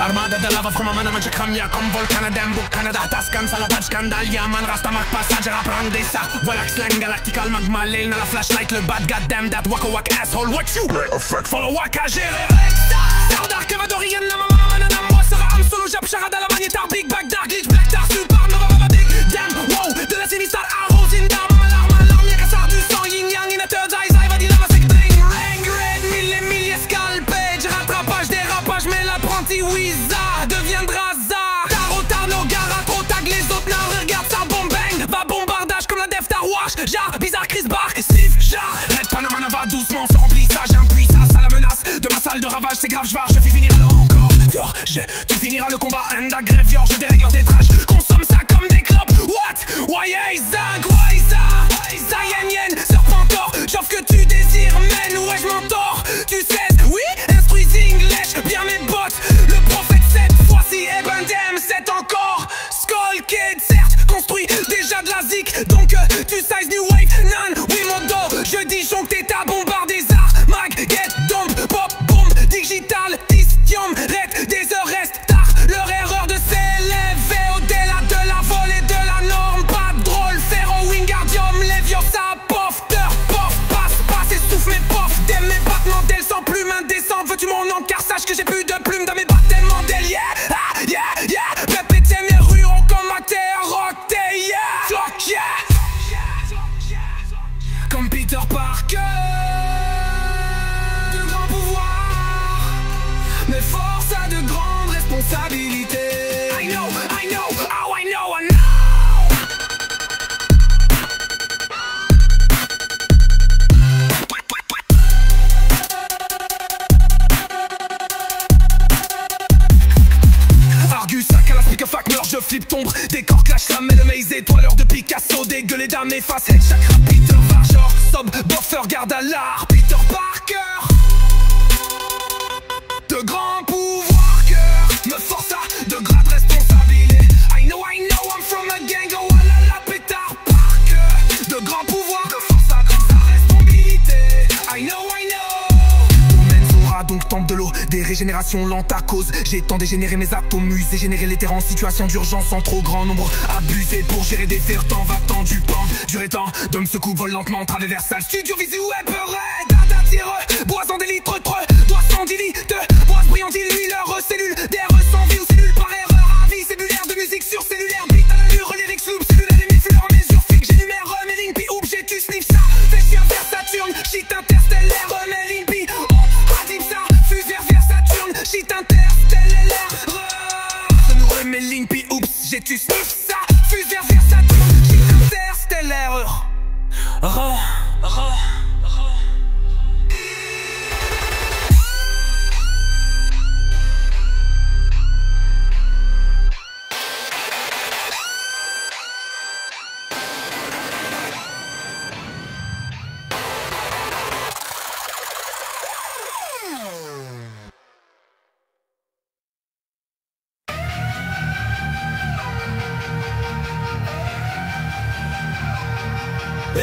Armada de lava from a man mangia cambia comme volcan Dembo Canada Tascan salapage Scandalia man rasta mac passage rapprendre ça voilà que slang galactical magma l'aile dans la flashlight le bad goddamn that waka wak asshole what you effect follow waka gérer Sardar Cavadorian la maman moi sera am solo jab charade à la magnétar big bag dark glitch black tar super nova big damn wow de la sinistre à rose in down alarme y'a cassard du sang yin yang in a third eye va dire la sec bling ring red mille et milliers scalpage rattrapage dérapage mais l'apprenti Wiza deviendra Zar Taro Tarno Gara trop tag les autres nains regarde ça bomb bang va bombardage comme la Death Star Wash Jar bizarre Chris Bark Steve Jar Red Panama va doucement se remplissage impuissance à la menace de ma salle de ravage c'est grave je fais finir alors encore tu finiras le combat and a graveyard je dérègle des trash consomme ça comme des clopes what why zinc why ça yen yen serpentor j'offre que tu désires men ouais je m'entords tu sais oui instruis English bien mes bottes le prophète cette fois-ci Ebendem c'est encore Skull Kid certes construit déjà de la zik donc tu size new wave nan oui mon dos je dis joncté ta bombarde des arts mag get dump pop boom digital distium red des heures restent tard leur erreur de s'élever au-delà de la volée de la norme pas de drôle ferro wingardium leviosa pof peur pof passe essouffle mes pof d'aime mes battements d'ailes sans plume indécente veux-tu mon nom car sache que j'ai plus de plumes dans mes battements d'ailes yeah ah yeah yeah répétez mes rurons comme ma terre rock yeah flock yeah comme Peter Parker de grands pouvoirs mais force a de grandes responsabilités I know, oh I know Argus, sac à la speak fac meurt, je flippe tombe décor clash, ça met le maze étoileur de Picasso dégueuler dames et face head chakra Peter Varjor sob, buffer, garde à l'art Peter Parker de grands pouvoirs que me force à de grades responsabilités I know I'm from a gang oh la la pétard Parker de grands pouvoirs de force à grande responsabilité I know donc temple de l'eau, des régénérations lentes à cause j'ai tant dégénéré mes atomes, musée générer les terres en situation d'urgence en trop grand nombre abusé pour gérer des fers temps va-t'en du pan durer temps, d'homme se coupe vole lentement travé vers salle studio visu épeuré data tireux, boisson des litres treux doigt 110 litres, boise brillante l'huileur cellule d'air sans vie ou cellule par erreur avis cellulaire de musique sur cellulaire beat à l'allure lyrics loop cellulaire des fleurs en mesure fixe j'énumère mes lignes puis oups j'ai tu sniff ça fais chien vers Saturne shit interstellaire mes lignes puis fuse vers Saturne, shit interstellaire ça nous remet lignes puis oups, j'ai tu sniff ça fuse vers Saturne, shit interstellaire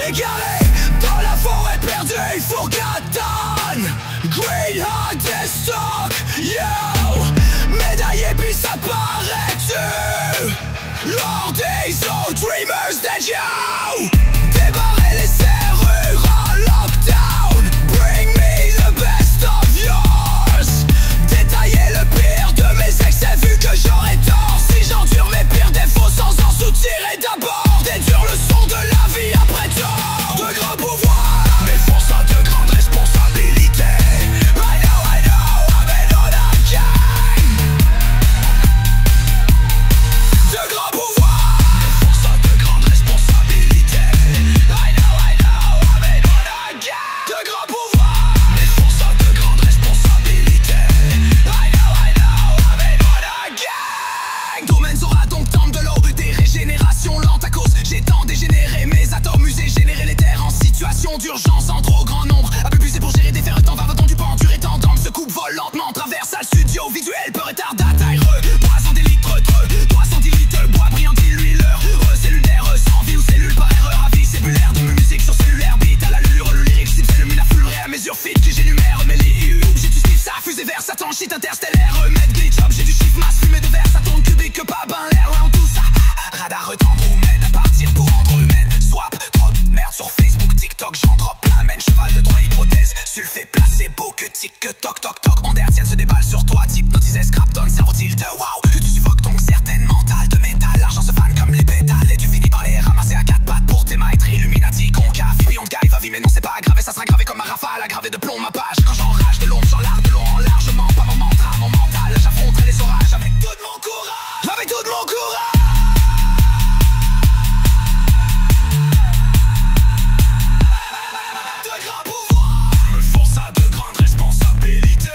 Égaré dans la forêt perdue, Forgotten Greenheart des stocks, yo médaillé puis ça paraît-tu lors des autres dreamers dead yo débarrer les serrures en lockdown bring me the best of yours détailler le pire de mes excès vu que j'aurais tort si j'endure mes pires défauts sans en soutirer d'abord déduire le son de la vie après tout de grands pouvoirs mais force a de grandes responsabilités I know, I'm in on a gang de grands pouvoirs mais force a de grandes responsabilités I know, I'm in on a gang de grands pouvoirs mais force a de grandes responsabilités I know, I'm in on a gang domaine aura donc tant de l'eau des régénérations lentes à cause j'ai tant dégénéré mes atomes usés générer les terres en situation d'urgence en trop grand nombre abusé pour gérer des fers temps va-va-t'en du pan durer temps d'homme se coupe vole lentement traverse à studio visuel peu retard d'attaire boisson des litres creux 310 litres bois brillant l'huileur cellulaire sans vie ou cellule par erreur avis cellulaire de musique sur cellulaire beat à l'allure le lyric cible c'est le mine à full à mesure fit que j'énumère mes lignes j'ai du sniff ça fusée vers Satan shit interstellaire med glitch up j'ai du chiffre masse, fumée de verre, ça tourne cubique que pas ben l'air, ouais on tout ça. Radar Andromède, à partir pour Andromède. Swap, trop de merde sur Facebook, TikTok, j'en drop plein, mène cheval de droit, hypothèse. Sulfé, placebo, que tic, que toc, toc, toc. Onde hertzienne se déballe sur toi, hypnotisé, scrap, donne, cerveau tilt, wow. Tu suffoques ton certaine mentale de métal, l'argent se fane comme les pétales. Et tu finis par les ramasser à quatre pattes pour tes maîtres Illuminati, concave. Puis on te gaille, va vie, mais non c'est pas grave, et ça sera gravé comme un rafale, aggravé de plomb ma page. Quand j'enrage de l'ombre sur l'art, de long en largement, pas mon mantra, mon mental. J'affronterai les orages avec tout mon courage, avec tout mon courage. De grands pouvoirs me forcent à de grandes responsabilités.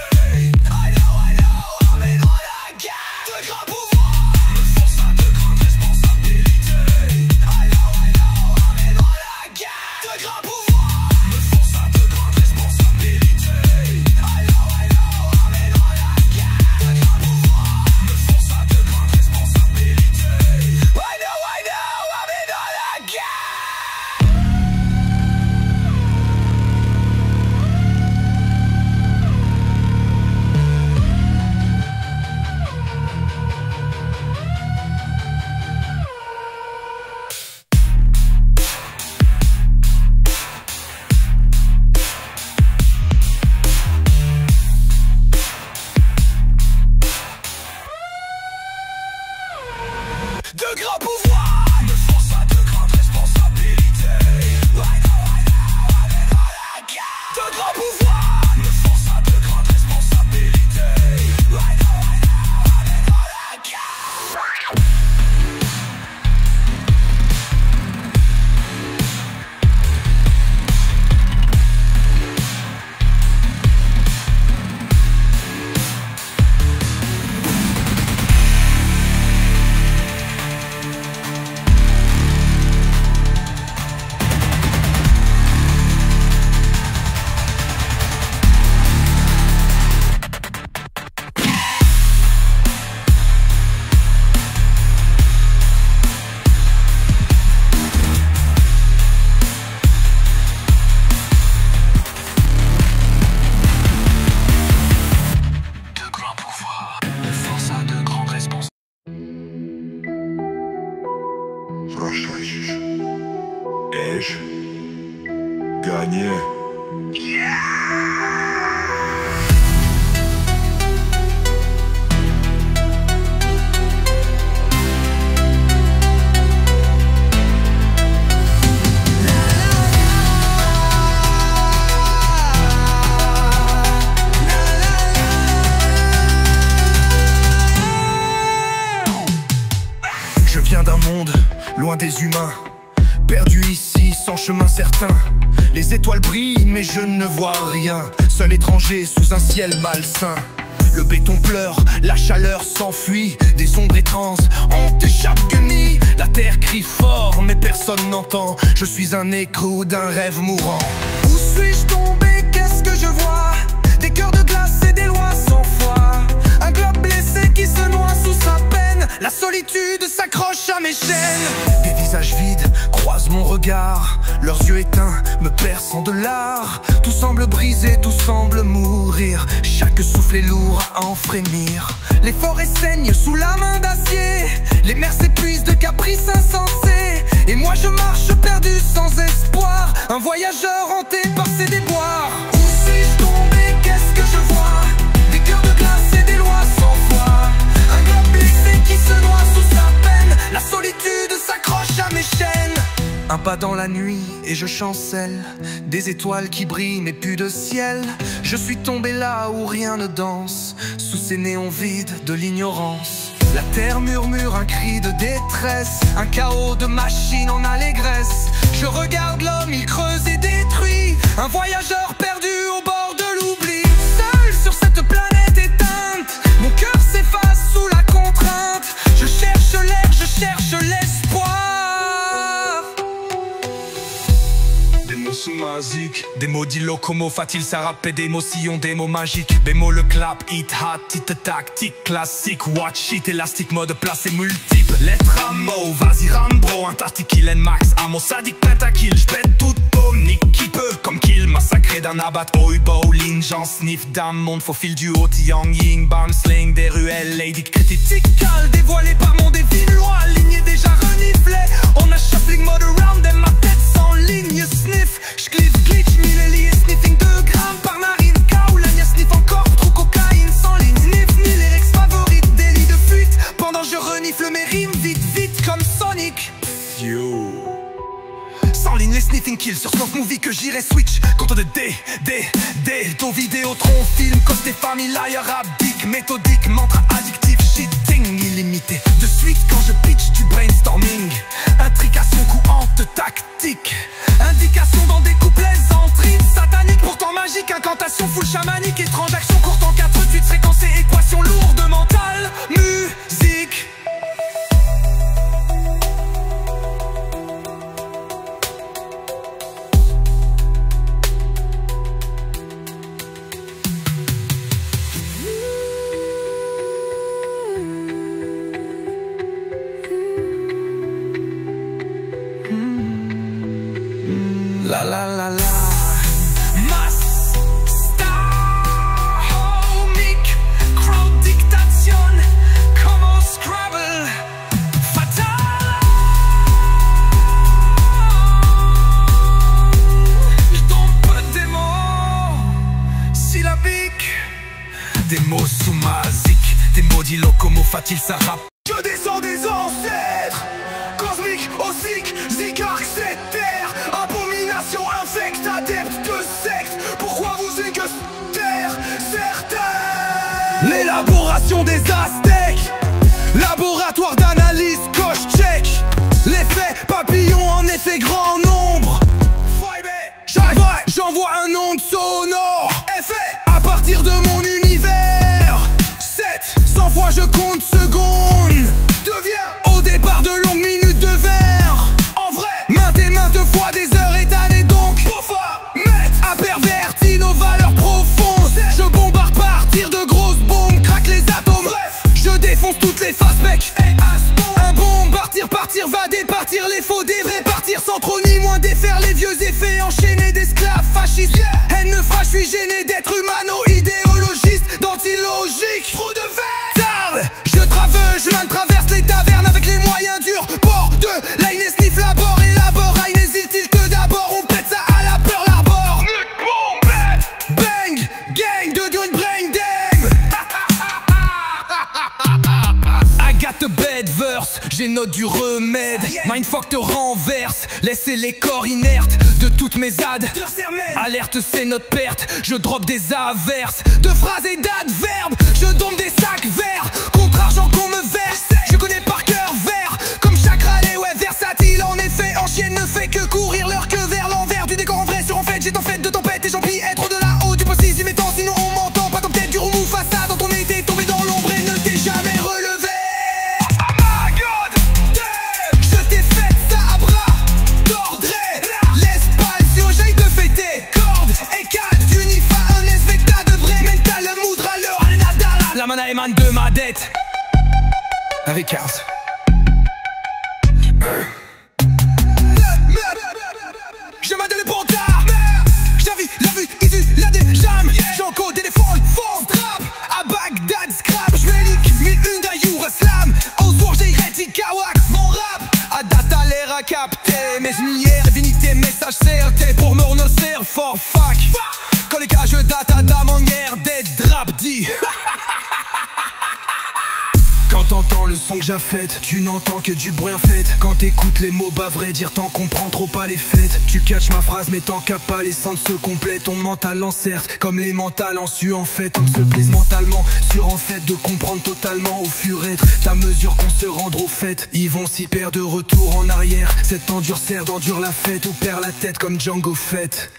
De grands pouvoirs me forcent à de grandes responsabilités. Ai-je gagné? Je viens d'un monde loin des humains, perdu ici sans chemin certain. Les étoiles brillent mais je ne vois rien, seul étranger sous un ciel malsain. Le béton pleure, la chaleur s'enfuit, des ombres étranges hantent chaque nuit. La terre crie fort mais personne n'entend, je suis un écho d'un rêve mourant. Où suis-je tombé? Qu'est-ce que je vois? Des cœurs de glace et des lois sans foi. Un globe blessé qui se noie sous sa peine. La solitude s'accroche à mes chaînes. Des visages vides croisent mon regard, leurs yeux éteints me percent de l'art. Tout semble brisé, tout semble mourir, chaque souffle est lourd à en frémir. Les forêts saignent sous la main d'acier, les mers s'épuisent de caprices insensés. Et moi je marche perdu sans espoir, un voyageur hanté par ses déboires. Où suis-je tombé? Qu'est-ce que je vois? Des cœurs de glace et des lois sans foi. Un globe blessé qui se noie sous sa peine. La solitude s'accroche à mes chaînes. Un pas dans la nuit et je chancelle, des étoiles qui brillent mais plus de ciel. Je suis tombé là où rien ne danse, sous ces néons vides de l'ignorance. La terre murmure un cri de détresse, un chaos de machines en allégresse. Je regarde l'homme, il creuse et détruit, un voyageur perdu au bord de l'oubli. Seul sur cette planète éteinte, mon cœur s'efface sous la contrainte. Je cherche l'air, je cherche l'espoir. Des mots sous-masiques, des mots dits locomo, fatil, ça rappelle des mots sillons, des mots magiques. Bémol, le clap, hit, hat, hit, tactique, classique, watch it, élastique, mode placé multiple. Lettre à mot, vas-y Rambo, un tactique, kill and max, à mon sadique pentakill. J'pète toute peau, nique qui peut, comme kill massacré d'un abat. Oi bowling, j'en sniff d'un monde faux fil du haut Yang Ying, bam sling des ruelles, lady critical dévoilé par mon dévinois, aligné déjà reniflé. On a shuffling mode around et ma tête sans ligne sniff. J'glitch glitch, millélie et sniffing 2 grammes par narine. Kaolania sniff encore, trop cocaïne sans ligne. Sniff, ni les ex favorites, délit de fuite. Pendant je renifle mes rimes vite, vite comme Sonic. Yo. Sans ligne les sniffing kills sur Smoke Movie que j'irai switch. Contre de ton vidéotron, film, côté famille, arabique, méthodique, mantra addictif, cheating illimité. De suite quand je pitch du brainstorming, intrication courante tactique, indication dans des couplets entrines sataniques, pourtant magique, incantation full chamanique et transaction courte en 4 suites séquencées, équation lourde mentale, musique. La la la la. Mass star homic crowd dictation como Scrabble fatal. Je tombe des mots syllabiques, des mots soumasiques, des maudits locomo fatiles, ça rappe. Je descends des ancêtres cosmiques, ossiques, zigarres, cette terre. Abomination infecte, adepte de secte. Pourquoi vous taire certains? L'élaboration des Aztèques, laboratoire d'analyse, coche check. L'effet papillon en effet grand nombre. J'envoie un onde sonore. Effet à partir de mon univers. 700 fois je compte secondes. Deviens au départ de longues minutes de verre. En vrai, maintes fois des heures et d'années donc. A perverti nos valeurs profondes. Je bombarde partir de grosses bombes, craque les atomes. Bref, je défonce toutes les faces mec. Un bombe, partir, va départir les faux, des vrais partir sans trop ni moins défaire les vieux effets enchaînés d'esclaves fascistes. Haine ne fera, je suis gêné d'être humano-idéologiste, d'anti-logique. Trop de verre. Je traverse les tavernes avec les moyens durs. Port de la sniff la bord et la bord. Hésite-t-il que d'abord on pète ça à la peur l'arbor. Bang, gang de green brain dame. I got the bad verse, j'ai note du remède. Mindfuck te renverse, laissez les corps inertes de toutes mes ads. Alerte c'est notre perte, je drop des averses de phrases et d'adverbes. Je dompe des sacs verts contre argent qu'on me verse. Je connais par cœur vert comme chaque râlé, ouais versatile en effet. En chienne ne fait que courir leur queue vers l'envers du décor en vrai sur en fait. J'ai en fait de tempête et j'en prie être de là-haut du possible si m'étends, sinon on m'entend pas comme tête du roumou façade. Dans ton été tombé dans l'ombre et ne t'es jamais relevé. Je t'ai fait ça à bras tordré. L'espace sur j'ai de fêter corde et 4 unifa un espectacle de vrai mental moudre à l'heure. La mana émane de ma dette avec 15. Je m'adonne pour tard. J'avais la vue issue la déjame. J'en code des fonds strap à Bagdad scrap. J'm'élique 1001 d'ailleurs slam. Osbourg j'ai Kawak. Mon rap à data l'air à capter. Mes lumières, divinité, message CRT pour me renoncer for fuck. Quand les cas je date à dame en guerre dead drap dit. Quand t'entends le son que j'affête, tu n'entends que du bruit en fait. Quand t'écoutes les mots bavrés, dire t'en comprends trop pas les fêtes. Tu catches ma phrase mais t'en capes pas, les sens se complètent. Ton mental encerte, comme les mentales en su en fait. On se plaise mentalement, sûr en fait de comprendre totalement au fur et être. Ta mesure qu'on se rendre au fait, ils vont s'y perdre de retour en arrière. Cette endurceur d'endure la fête ou perd la tête comme Django Fett.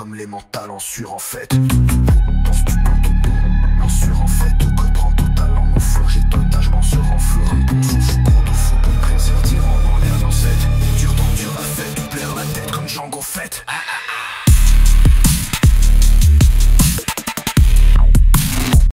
comme les mentales en sur en fait. Danse du en sur en fait. Que prend ton talent, mon flow, j'ai total, je m'en serai en feu.